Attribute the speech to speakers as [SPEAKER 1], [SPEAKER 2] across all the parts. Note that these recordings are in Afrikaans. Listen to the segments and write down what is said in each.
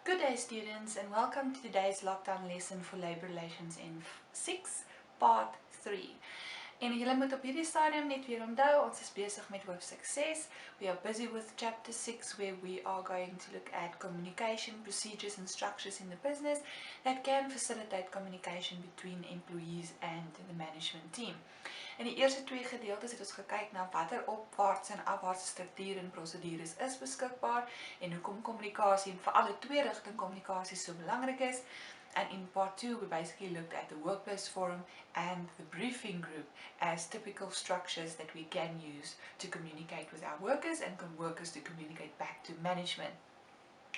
[SPEAKER 1] Good day students and welcome to today's lockdown lesson for Labour Relations in 6 part 3. En julle moet op hierdie stadium net weer onthou, ons is besig met hoofstuk 6. We are busy with chapter 6 where we are going to look at communication, procedures and structures in the business that can facilitate communication between employees and the management team. In die eerste twee gedeeltes het ons gekyk na watter opwaartse en afwaartse strukture en prosedures is beskikbaar en hoekom kommunikasie en veral die twee-rigting kommunikasie so belangrik is. And in part 2 we basically looked at the workplace forum and the briefing group as typical structures that we can use to communicate with our workers and workers to communicate back to management.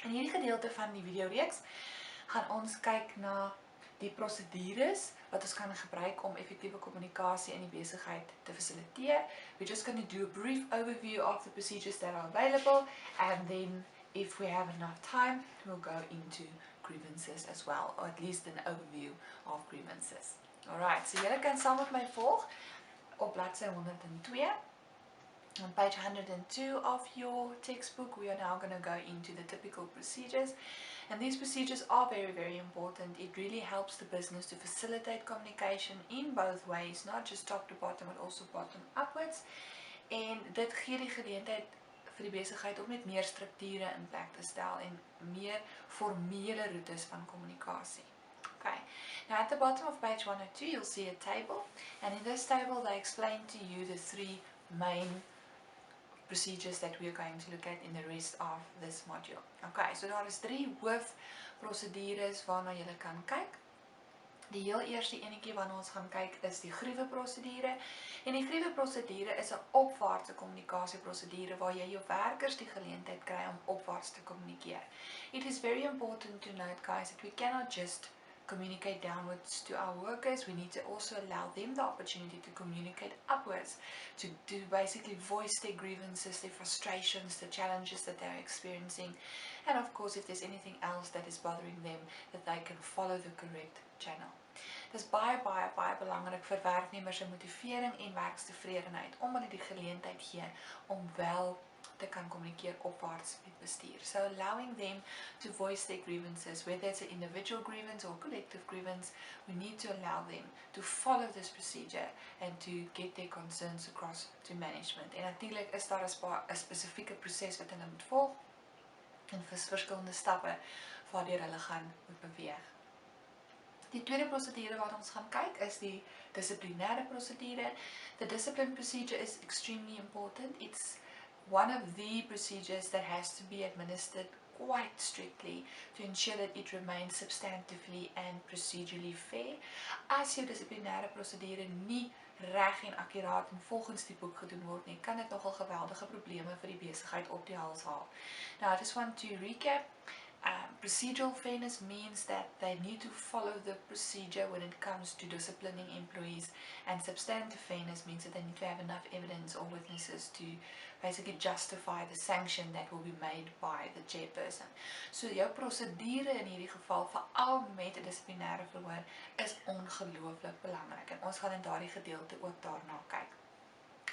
[SPEAKER 1] In hierdie gedeelte van die videoreeks gaan ons kyk na die prosedures wat ons kan gebruik om effektiewe kommunikasie in die besigheid te fasiliteer. We're just going to do a brief overview of the procedures that are available, and then if we have enough time, we'll go into grievances as well, or at least an overview of grievances. Alright, so julle kan saam met my volg op bladsy 102. On page 102 of your textbook, we are now going to go into the typical procedures. And these procedures are very, very important. It really helps the business to facilitate communication in both ways, not just top to bottom, but also bottom upwards. En dit gee die geleentheid vir die besigheid om net meer strukture in plek te stel en meer formele roetes van kommunikasie. Okay, now at the bottom of page 102, you'll see a table. And in this table, they explain to you the three main procedures that we are going to look at in the rest of this module. Okay, so daar is 3 hoofprocedures waarna jy kan kyk. Die heel eerste enetjie waarna ons gaan kyk is die grieweprosediere. En die grieweprosediere is 'n opwaartse kommunikasieprosedure waar jy jou werkers die geleentheid kry om opwaarts te kommunikeer. It is very important to note, guys, that we cannot just communicate downwards to our workers. We need to also allow them the opportunity to communicate upwards, to basically voice their grievances, their frustrations, the challenges that they're experiencing, and of course if there's anything else that is bothering them, that they can follow the correct channel. Dis baie belangrik vir werknemers se motivering en werkstevredenheid om hulle die geleentheid gee om wel te kan communicate opwaarts met bestuur. So allowing them to voice their grievances, whether it's an individual grievance or collective grievance, we need to allow them to follow this procedure and to get their concerns across to management. En natuurlik is daar 'n spesifieke proses wat hulle moet volg en verskillende stappe waardeur hulle gaan moet beweeg. Die tweede procedure wat ons gaan kyk is die dissiplinêre procedure. The discipline procedure is extremely important. It's one of the procedures that has to be administered quite strictly to ensure that it remains substantively and procedurally fair. As jou dissiplinêre prosedure nie reg en akkuraat en volgens die boek gedoen word nie, kan dit nogal geweldige probleme vir die besigheid op die hals haal. Now, I just want to recap. Procedural fairness means that they need to follow the procedure when it comes to disciplining employees, and substantive fairness means that they need to have enough evidence or witnesses to basically justify the sanction that will be made by the chairperson. So jou prosedure in hierdie geval, veral met 'n dissiplinêre verhoor, is ongelooflik belangrik en ons gaan in daardie gedeelte ook daarna kyk.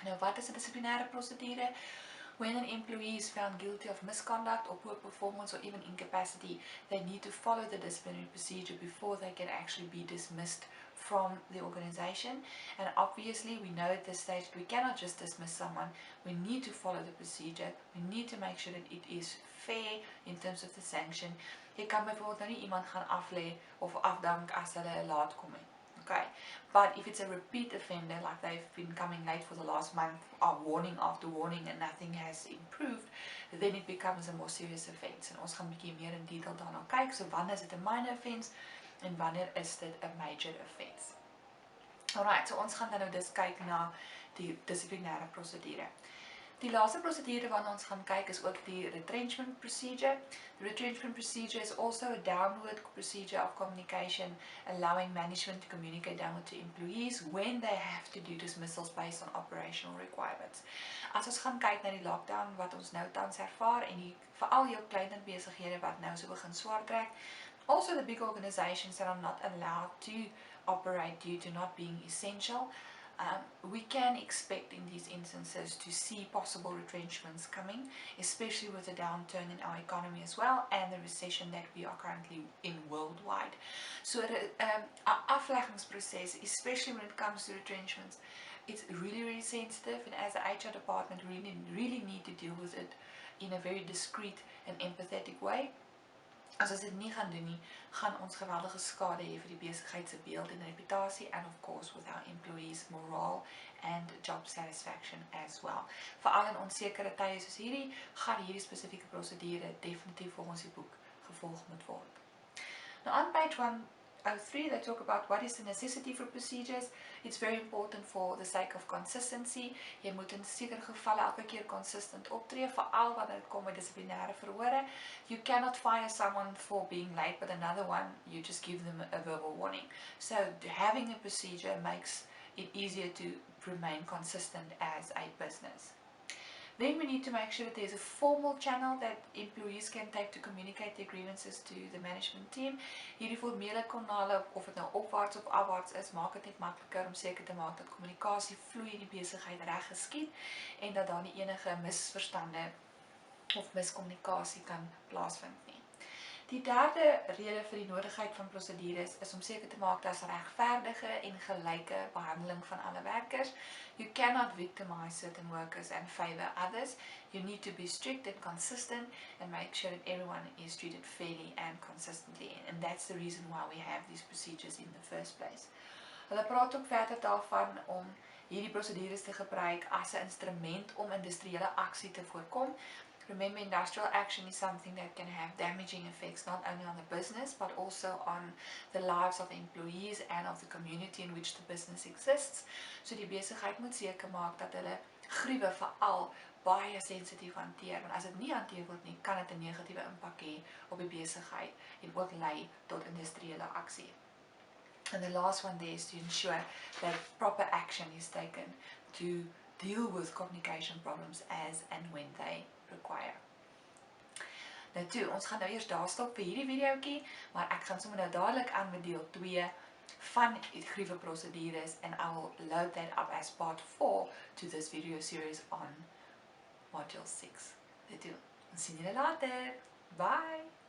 [SPEAKER 1] Nou, wat is 'n dissiplinêre prosedure? When an employee is found guilty of misconduct or poor performance or even incapacity, they need to follow the disciplinary procedure before they can actually be dismissed from the organization. And obviously, we know at this stage we cannot just dismiss someone. We need to follow the procedure. We need to make sure that it is fair in terms of the sanction. Jy kan byvoorbeeld nou nie iemand gaan aflê of afdank as hulle laat kom nie. Okay, but if it's a repeat offender, like they've been coming late for the last month, warning after warning, and nothing has improved, then it becomes a more serious offence. En ons gaan 'n bietjie meer in detail daarna kyk. So wanneer is dit 'n minor offence en wanneer is dit 'n major offence? Alright, so ons gaan dan nou dus kyk na die dissiplinêre prosedure. Die laaste prosedure waarna ons gaan kyk is ook die retrenchment procedure. The retrenchment procedure is also a downward procedure of communication, allowing management to communicate downward to employees when they have to do dismissals based on operational requirements. As ons gaan kyk na die lockdown wat ons nou tans ervaar en veral jou kleiner besighede wat nou so begin swaar trek, also the big organizations that are not allowed to operate due to not being essential, We can expect in these instances to see possible retrenchments coming, especially with the downturn in our economy as well and the recession that we are currently in worldwide. So our afleggingsproses, especially when it comes to retrenchments, it's really sensitive, and as the HR department really need to deal with it in a very discreet and empathetic way. As ons dit nie gaan doen nie, gaan ons geweldige skade hê vir die besigheid se beeld en reputasie, and of course with our employees' morale and job satisfaction as well. Veral in onsekere tye soos hierdie, gaan hierdie spesifieke prosedure definitief volgens die boek gevolg moet word. Now on page 103, they talk about what is the necessity for procedures. It's very important for the sake of consistency. Jy moet in sekere gevalle elke keer consistent optree, veral wanneer dit kom by dissiplinêre verhore. You cannot fire someone for being late, but another one, you just give them a verbal warning. So having a procedure makes it easier to remain consistent as a business. Then we need to make sure that there's a formal channel that employees can take to communicate their grievances to the management team. Hierdie formele kanale, of dit nou opwaarts of afwaarts is, maak dit net makliker om seker te maak dat kommunikasie vloei in die besigheid reg geskied en dat daar nie enige misverstande of miskommunikasie kan plaasvind nie. Die derde rede vir die nodigheid van prosedures is om seker te maak dat daar regverdige en gelyke behandeling van alle werkers. You cannot victimize certain workers and favor others. You need to be strict and consistent and make sure that everyone is treated fairly and consistently. And that's the reason why we have these procedures in the first place. Hulle praat ook verder daarvan om hierdie prosedures te gebruik as 'n instrument om industriële aksie te voorkom. Remember, industrial action is something that can have damaging effects not only on the business but also on the lives of the employees and of the community in which the business exists. So die besigheid moet seker maak dat hulle griewe veral baie sensitief hanteer, want as dit nie hanteer word nie, kan dit 'n negatiewe impak hê op die besigheid en ook lei tot industriële aksie. And the last one there is to ensure that proper action is taken to deal with communication problems as and when they require. Nou toe, ons gaan nou eers daar stop vir hierdie videoetjie, maar ek gaan sommer nou dadelik aan met deel 2 van die griewe procedures, and I will load that up as part 4 to this video series on module 6. Nou toe, ons sien julle later. Bye!